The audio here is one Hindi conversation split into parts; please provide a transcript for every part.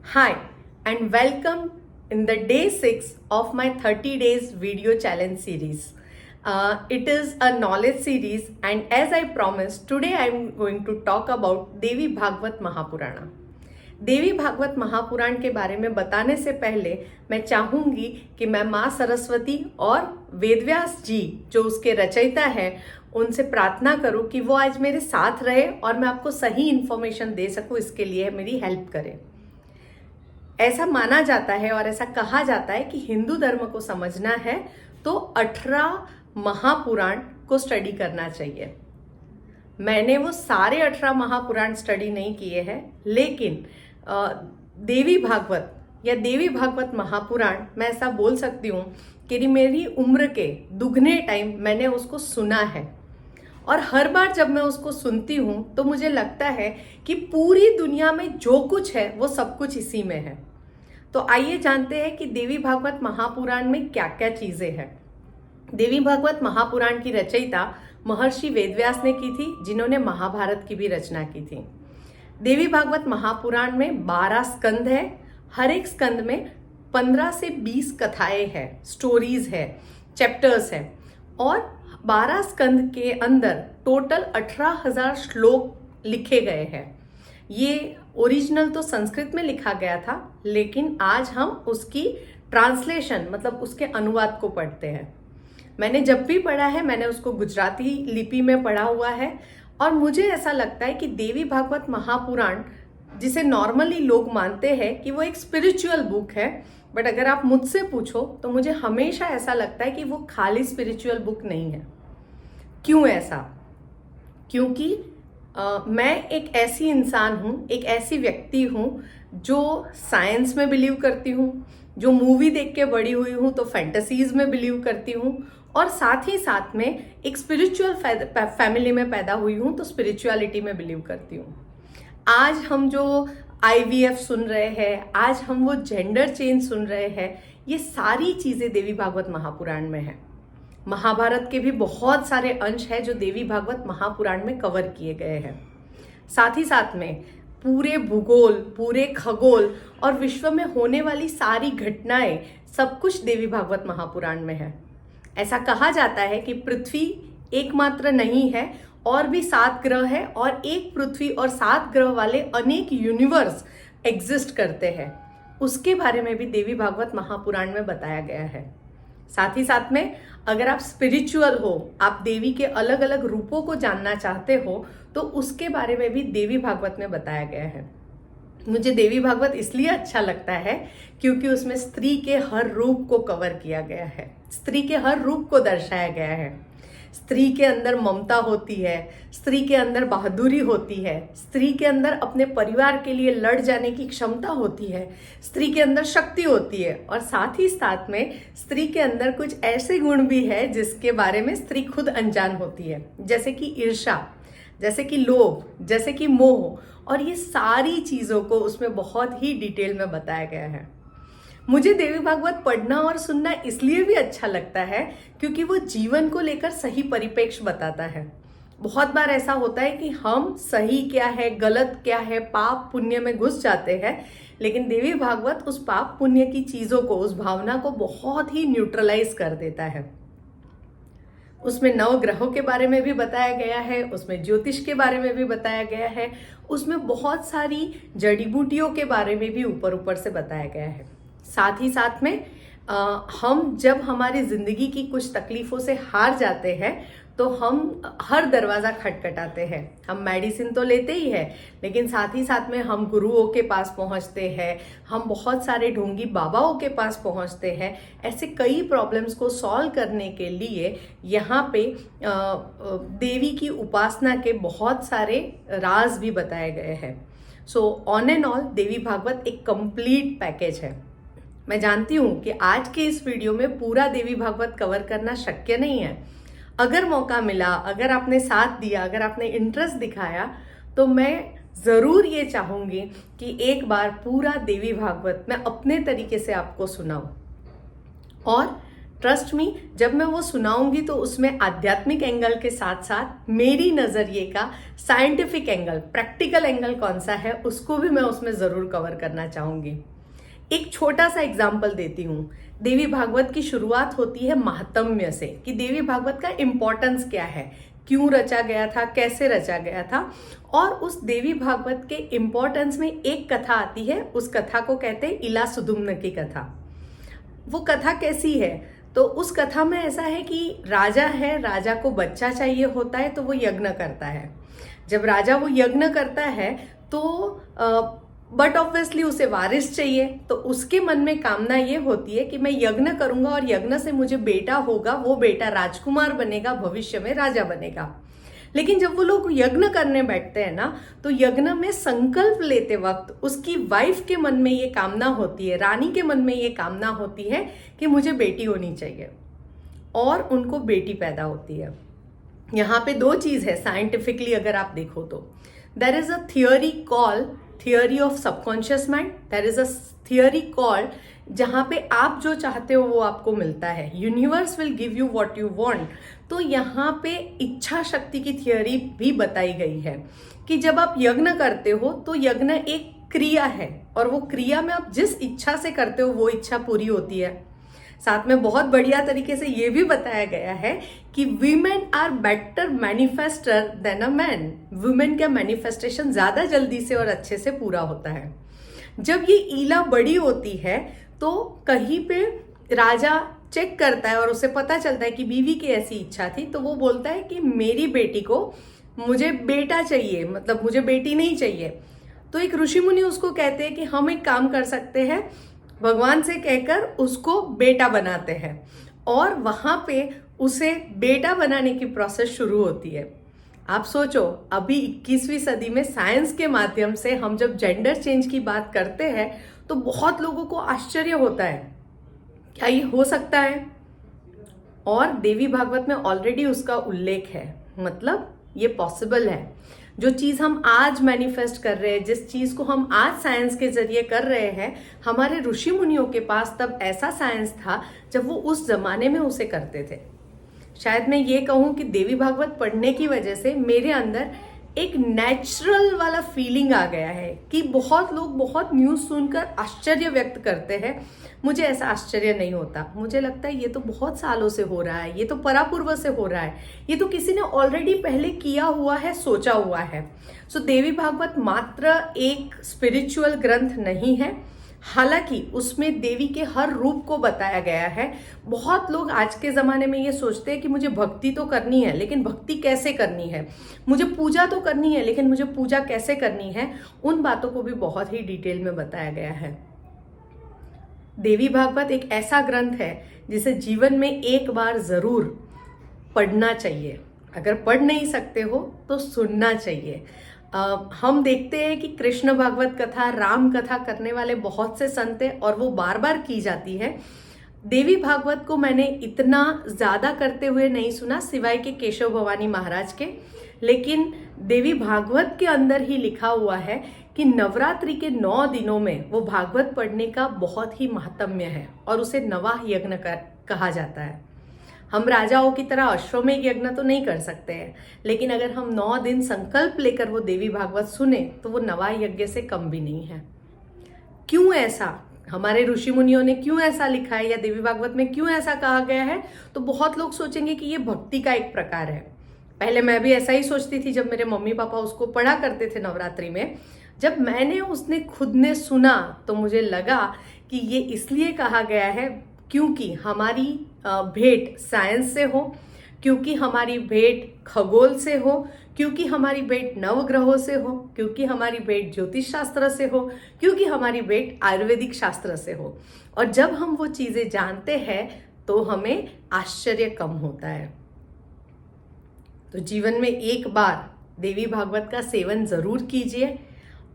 Hi and welcome in the day 6 of my 30 days video challenge series. It is a knowledge series, and as I promised, today I am going to talk about देवी भागवत महापुराण। देवी भागवत महापुराण के बारे में बताने से पहले मैं चाहूंगी कि मैं माँ सरस्वती और वेदव्यास जी जो उसके रचयिता है उनसे प्रार्थना करूं कि वो आज मेरे साथ रहे और मैं आपको सही इन्फॉर्मेशन दे सकूं, इसके लिए मेरी हेल्प करें। ऐसा माना जाता है और ऐसा कहा जाता है कि हिंदू धर्म को समझना है तो 18 महापुराण को स्टडी करना चाहिए। मैंने वो सारे 18 महापुराण स्टडी नहीं किए हैं, लेकिन देवी भागवत या देवी भागवत महापुराण मैं ऐसा बोल सकती हूँ कि मेरी उम्र के दुगने टाइम मैंने उसको सुना है, और हर बार जब मैं उसको सुनती हूँ तो मुझे लगता है कि पूरी दुनिया में जो कुछ है वो सब कुछ इसी में है। तो आइए जानते हैं कि देवी भागवत महापुराण में क्या क्या चीजें हैं। देवी भागवत महापुराण की रचयिता महर्षि वेदव्यास ने की थी, जिन्होंने महाभारत की भी रचना की थी। देवी भागवत महापुराण में 12 स्कंद है। हर एक स्कंद में 15 से 20 कथाएं हैं, स्टोरीज है, चैप्टर्स है, और 12 स्कंद के अंदर टोटल 18,000 श्लोक लिखे गए हैं। ये ओरिजिनल तो संस्कृत में लिखा गया था, लेकिन आज हम उसकी ट्रांसलेशन मतलब उसके अनुवाद को पढ़ते हैं। मैंने जब भी पढ़ा है मैंने उसको गुजराती लिपि में पढ़ा हुआ है, और मुझे ऐसा लगता है कि देवी भागवत महापुराण, जिसे नॉर्मली लोग मानते हैं कि वो एक स्पिरिचुअल बुक है, बट अगर आप मुझसे पूछो तो मुझे हमेशा ऐसा लगता है कि वो खाली स्पिरिचुअल बुक नहीं है। क्यों ऐसा? क्योंकि मैं एक ऐसी इंसान हूँ, एक ऐसी व्यक्ति हूँ जो साइंस में बिलीव करती हूँ, जो मूवी देख के बड़ी हुई हूँ तो फैंटेसीज में बिलीव करती हूँ, और साथ ही साथ में एक स्पिरिचुअल फैमिली में पैदा हुई हूँ तो स्पिरिचुअलिटी में बिलीव करती हूँ। आज हम जो IVF सुन रहे हैं, आज हम वो जेंडर चेंज सुन रहे हैं, ये सारी चीजें देवी भागवत महापुराण में है। महाभारत के भी बहुत सारे अंश हैं जो देवी भागवत महापुराण में कवर किए गए हैं। साथ ही साथ में पूरे भूगोल, पूरे खगोल और विश्व में होने वाली सारी घटनाएं, सब कुछ देवी भागवत महापुराण में है। ऐसा कहा जाता है कि पृथ्वी एकमात्र नहीं है, और भी 7 ग्रह है, और एक पृथ्वी और 7 ग्रह वाले अनेक यूनिवर्स एग्जिस्ट करते हैं। उसके बारे में भी देवी भागवत महापुराण में बताया गया है। साथ ही साथ में अगर आप स्पिरिचुअल हो, आप देवी के अलग अलग रूपों को जानना चाहते हो, तो उसके बारे में भी देवी भागवत में बताया गया है। मुझे देवी भागवत इसलिए अच्छा लगता है क्योंकि उसमें स्त्री के हर रूप को कवर किया गया है, स्त्री के हर रूप को दर्शाया गया है। स्त्री के अंदर ममता होती है, स्त्री के अंदर बहादुरी होती है, स्त्री के अंदर अपने परिवार के लिए लड़ जाने की क्षमता होती है, स्त्री के अंदर शक्ति होती है, और साथ ही साथ में स्त्री के अंदर कुछ ऐसे गुण भी है जिसके बारे में स्त्री खुद अनजान होती है, जैसे कि ईर्ष्या, जैसे कि लोभ, जैसे कि मोह, और ये सारी चीजों को उसमें बहुत ही डिटेल में बताया गया है। मुझे देवी भागवत पढ़ना और सुनना इसलिए भी अच्छा लगता है क्योंकि वो जीवन को लेकर सही परिप्रेक्ष्य बताता है। बहुत बार ऐसा होता है कि हम सही क्या है, गलत क्या है, पाप पुण्य में घुस जाते हैं, लेकिन देवी भागवत उस पाप पुण्य की चीजों को, उस भावना को बहुत ही न्यूट्रलाइज कर देता है। उसमें 9 ग्रहों के बारे में भी बताया गया है, उसमें ज्योतिष के बारे में भी बताया गया है, उसमें बहुत सारी जड़ी बूटियों के बारे में भी ऊपर ऊपर से बताया गया है। साथ ही साथ में हम जब हमारी जिंदगी की कुछ तकलीफों से हार जाते हैं तो हम हर दरवाजा खटखटाते हैं। हम मेडिसिन तो लेते ही हैं, लेकिन साथ ही साथ में हम गुरुओं के पास पहुंचते हैं, हम बहुत सारे ढोंगी बाबाओं के पास पहुंचते हैं। ऐसे कई प्रॉब्लम्स को सॉल्व करने के लिए यहाँ पे देवी की उपासना के बहुत सारे राज भी बताए गए हैं। सो ऑन एंड ऑल देवी भागवत एक कंप्लीट पैकेज है। मैं जानती हूँ कि आज के इस वीडियो में पूरा देवी भागवत कवर करना शक्य नहीं है। अगर मौका मिला, अगर आपने साथ दिया, अगर आपने इंटरेस्ट दिखाया, तो मैं ज़रूर ये चाहूँगी कि एक बार पूरा देवी भागवत मैं अपने तरीके से आपको सुनाऊँ। और ट्रस्ट मी, जब मैं वो सुनाऊंगी तो उसमें आध्यात्मिक एंगल के साथ साथ मेरी नजरिए का साइंटिफिक एंगल, प्रैक्टिकल एंगल कौन सा है उसको भी मैं उसमें जरूर कवर करना चाहूंगी। एक छोटा सा एग्जाम्पल देती हूँ। देवी भागवत की शुरुआत होती है महात्म्य से, कि देवी भागवत का इंपॉर्टेंस क्या है, क्यों रचा गया था, कैसे रचा गया था। और उस देवी भागवत के इंपॉर्टेंस में एक कथा आती है, उस कथा को कहते हैं इला सुदुम्न की कथा। वो कथा कैसी है, तो उस कथा में ऐसा है कि राजा है, राजा को बच्चा चाहिए होता है, तो वो यज्ञ करता है। जब राजा वो यज्ञ करता है तो बट ऑब्वियसली उसे वारिस चाहिए, तो उसके मन में कामना ये होती है कि मैं यज्ञ करूंगा और यज्ञ से मुझे बेटा होगा, वो बेटा राजकुमार बनेगा, भविष्य में राजा बनेगा। लेकिन जब वो लोग यज्ञ करने बैठते हैं ना, तो यज्ञ में संकल्प लेते वक्त उसकी वाइफ के मन में ये कामना होती है, रानी के मन में ये कामना होती है कि मुझे बेटी होनी चाहिए, और उनको बेटी पैदा होती है। यहाँ पे दो चीज है साइंटिफिकली अगर आप देखो तो, there is a theory call theory of subconscious mind, there is a theory called, जहाँ पे आप जो चाहते हो वो आपको मिलता है, universe will give you what you want. तो यहाँ पे इच्छा शक्ति की थियोरी भी बताई गई है कि जब आप यज्ञ करते हो तो यज्ञ एक क्रिया है, और वो क्रिया में आप जिस इच्छा से करते हो वो इच्छा पूरी होती है। साथ में बहुत बढ़िया तरीके से ये भी बताया गया है कि women are better manifester than a man, women का मैनिफेस्टेशन ज्यादा जल्दी से और अच्छे से पूरा होता है। जब ये ईला बड़ी होती है तो कहीं पे राजा चेक करता है और उसे पता चलता है कि बीवी की ऐसी इच्छा थी, तो वो बोलता है कि मेरी बेटी को मुझे बेटा चाहिए, मतलब मुझे बेटी नहीं चाहिए। तो एक ऋषि मुनि उसको कहते हैं कि हम एक काम कर सकते हैं, भगवान से कहकर उसको बेटा बनाते हैं, और वहां पे उसे बेटा बनाने की प्रोसेस शुरू होती है। आप सोचो, अभी 21वीं सदी में साइंस के माध्यम से हम जब जेंडर चेंज की बात करते हैं तो बहुत लोगों को आश्चर्य होता है, क्या ये हो सकता है? और देवी भागवत में ऑलरेडी उसका उल्लेख है, मतलब ये पॉसिबल है। जो चीज हम आज मैनिफेस्ट कर रहे हैं, जिस चीज को हम आज साइंस के जरिए कर रहे हैं, हमारे ऋषि मुनियों के पास तब ऐसा साइंस था जब वो उस जमाने में उसे करते थे। शायद मैं ये कहूं कि देवी भागवत पढ़ने की वजह से मेरे अंदर एक नेचुरल वाला फीलिंग आ गया है कि बहुत लोग बहुत न्यूज सुनकर आश्चर्य व्यक्त करते हैं, मुझे ऐसा आश्चर्य नहीं होता। मुझे लगता है ये तो बहुत सालों से हो रहा है, ये तो परापूर्व से हो रहा है, ये तो किसी ने ऑलरेडी पहले किया हुआ है, सोचा हुआ है। सो देवी भागवत मात्र एक स्पिरिचुअल ग्रंथ नहीं है, हालांकि उसमें देवी के हर रूप को बताया गया है। बहुत लोग आज के जमाने में ये सोचते हैं कि मुझे भक्ति तो करनी है, लेकिन भक्ति कैसे करनी है, मुझे पूजा तो करनी है, लेकिन मुझे पूजा कैसे करनी है, उन बातों को भी बहुत ही डिटेल में बताया गया है। देवी भागवत एक ऐसा ग्रंथ है जिसे जीवन में एक बार जरूर पढ़ना चाहिए। अगर पढ़ नहीं सकते हो तो सुनना चाहिए। हम देखते हैं कि कृष्ण भागवत कथा, राम कथा करने वाले बहुत से संत हैं और वो बार बार की जाती है। देवी भागवत को मैंने इतना ज्यादा करते हुए नहीं सुना सिवाय के केशव भवानी महाराज के, लेकिन देवी भागवत के अंदर ही लिखा हुआ है कि नवरात्रि के 9 दिनों में वो भागवत पढ़ने का बहुत ही महात्म्य है और उसे नवाह यज्ञ कहा जाता है। हम राजाओं की तरह अश्वमेध यज्ञ तो नहीं कर सकते हैं, लेकिन अगर हम 9 दिन संकल्प लेकर वो देवी भागवत सुने तो वो नवाह यज्ञ से कम भी नहीं है। क्यों ऐसा, हमारे ऋषि मुनियों ने क्यों ऐसा लिखा है या देवी भागवत में क्यों ऐसा कहा गया है? तो बहुत लोग सोचेंगे कि ये भक्ति का एक प्रकार है। पहले मैं भी ऐसा ही सोचती थी जब मेरे मम्मी पापा उसको पढ़ा करते थे नवरात्रि में। जब मैंने उसने खुद ने सुना तो मुझे लगा कि ये इसलिए कहा गया है क्योंकि हमारी भेंट साइंस से हो, क्योंकि हमारी भेंट खगोल से हो, क्योंकि हमारी भेंट नवग्रहों से हो, क्योंकि हमारी भेंट ज्योतिष शास्त्र से हो, क्योंकि हमारी भेंट आयुर्वेदिक शास्त्र से हो। और जब हम वो चीजें जानते हैं तो हमें आश्चर्य कम होता है। तो जीवन में एक बार देवी भागवत का सेवन जरूर कीजिए।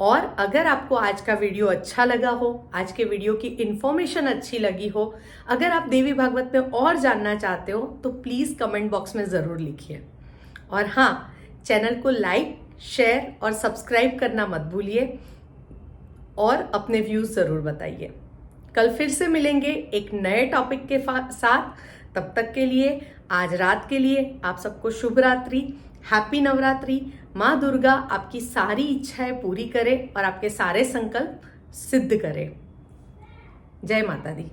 और अगर आपको आज का वीडियो अच्छा लगा हो, आज के वीडियो की इंफॉर्मेशन अच्छी लगी हो, अगर आप देवी भागवत में और जानना चाहते हो तो प्लीज कमेंट बॉक्स में जरूर लिखिए। और हाँ, चैनल को लाइक, शेयर और सब्सक्राइब करना मत भूलिए और अपने व्यूज जरूर बताइए। कल फिर से मिलेंगे एक नए टॉपिक के साथ। तब तक के लिए आज रात के लिए आप सबको शुभ रात्रि, हैप्पी नवरात्रि। माँ दुर्गा आपकी सारी इच्छाएं पूरी करे और आपके सारे संकल्प सिद्ध करे। जय माता दी।